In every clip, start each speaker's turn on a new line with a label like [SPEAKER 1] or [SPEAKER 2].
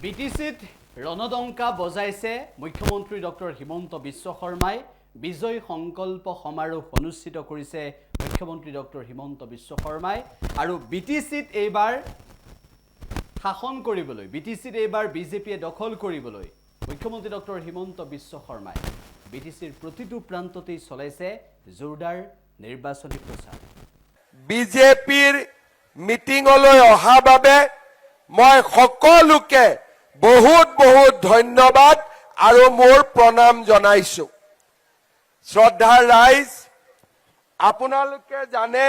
[SPEAKER 1] বিটিচিত ৰণদংকা বজাইছে মুখ্যমন্ত্ৰী ডক্টৰ হিমন্ত বিশ্ব শৰ্মাই বিজয় সংকল্প সমাৰোহ অনুষ্ঠিত কৰিছে মুখ্যমন্ত্ৰী ডক্টৰ হিমন্ত বিশ্ব শৰ্মাই আৰু বিটিচিত এইবাৰ শাসন কৰিবলৈ বিটিচিত এইবাৰ বিজেপিয়ে দখল কৰিবলৈ মুখ্যমন্ত্ৰী ডক্টৰ হিমন্ত বিশ্ব শৰ্মাই বিটিচিৰ প্ৰতিটো প্ৰান্ততেই চলাইছে জোৰদাৰ নিৰ্বাচনী প্ৰচাৰ
[SPEAKER 2] বিজেপিৰ মিটিংলৈ অহা বাবে মই সকলোকে বহুত বহুত ধন্যবাদ আৰু মোৰ প্ৰণাম জনাইছো শ্ৰদ্ধাৰ ৰাইজ আপোনালোকে জানে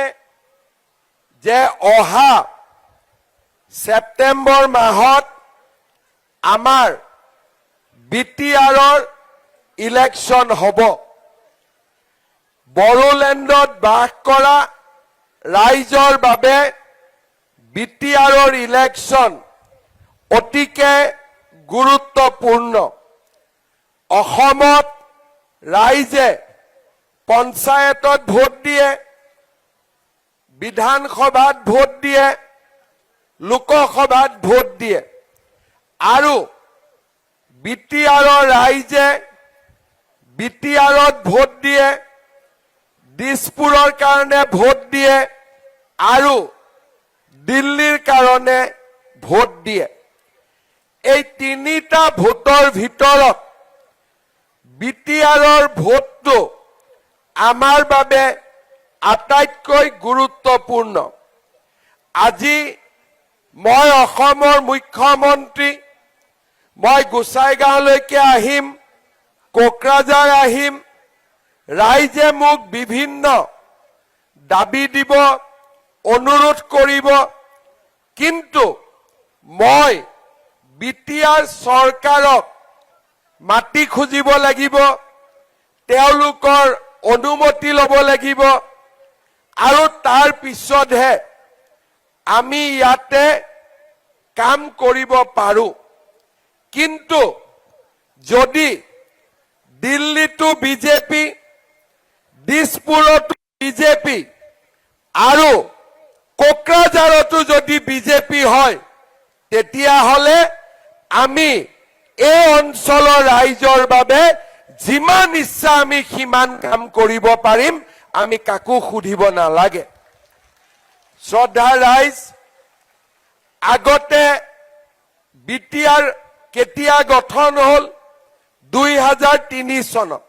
[SPEAKER 2] যে অহা সেপ্টেম্বৰ মাহত আমাৰ বিটিআৰৰ ইলেকশ্যন হ'ব বড়োলেণ্ডত বাস কৰা ৰাইজৰ বাবে বিটিআৰৰ ইলেকশ্যন অতিকে গুৰুত্বপূৰ্ণ অসমত ৰাইজে পঞ্চায়তত ভোট দিয়ে বিধানসভাত ভোট দিয়ে লোকসভাত ভোট দিয়ে আৰু বিটিআৰৰ ৰাইজে বিটিআৰত ভোট দিয়ে দিছপুৰৰ কাৰণে ভোট দিয়ে আৰু দিল্লীৰ কাৰণে ভোট দিয়ে এই তিনিটা ভোটৰ ভিতৰত বিটিআৰৰ ভোটটো আমাৰ বাবে আটাইতকৈ গুৰুত্বপূৰ্ণ আজি মই অসমৰ মুখ্যমন্ত্ৰী মই গোসাইগাঁওলৈকে আহিম কোকৰাঝাৰ আহিম ৰাইজে মোক বিভিন্ন দাবী দিব অনুৰোধ কৰিব কিন্তু মই বিটিআৰ চৰকাৰক মাটি খুজিব লাগিব তেওঁলোকৰ অনুমতি ল'ব লাগিব আৰু তাৰ পিছতহে আমি ইয়াতে কাম কৰিব পাৰো কিন্তু যদি দিল্লীতো বিজেপি দিছপুৰতো বিজেপি আৰু কোকৰাঝাৰতো যদি বিজেপি হয় তেতিয়াহ'লে আমি এই অঞ্চলৰ ৰাইজৰ বাবে যিমান ইচ্ছা আমি সিমান কাম কৰিব পাৰিম আমি কাকো সুধিব নালাগে শ্ৰদ্ধাৰ ৰাইজ আগতে বিটিআৰ কেতিয়া গঠন হ'ল 2003 চনত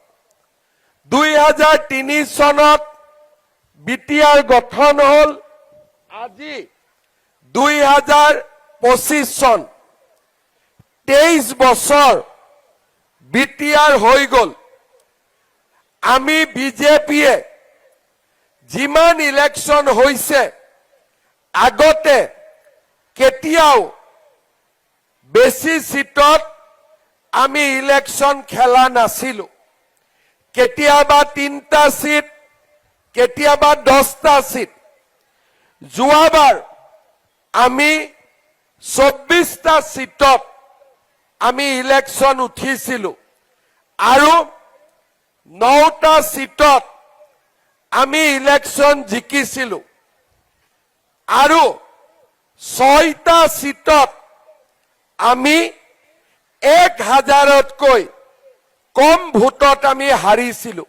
[SPEAKER 2] 2003 চনত বিটিআৰ গঠন হ'ল আজি 2025 চন 23 বছৰ বিটিআৰ হৈ গ'ল আমি বিজেপিয়ে যিমান ইলেকশ্যন হৈছে আগতে কেতিয়াও বেছি সিটত আমি ইলেকশ্যন খেলা নাছিলো কেতিয়াবা 3টা সিট কেতিয়াবা 10টা সিট যোৱাবাৰ আমি 24টা সিটত আমি ইলেকশ্যন উঠিছিলো আৰু 9টা সিটত আমি ইলেকশ্যন জিকিছিলো আৰু 6টা সিটত আমি 1000তকৈ কম ভোটত আমি হাৰিছিলো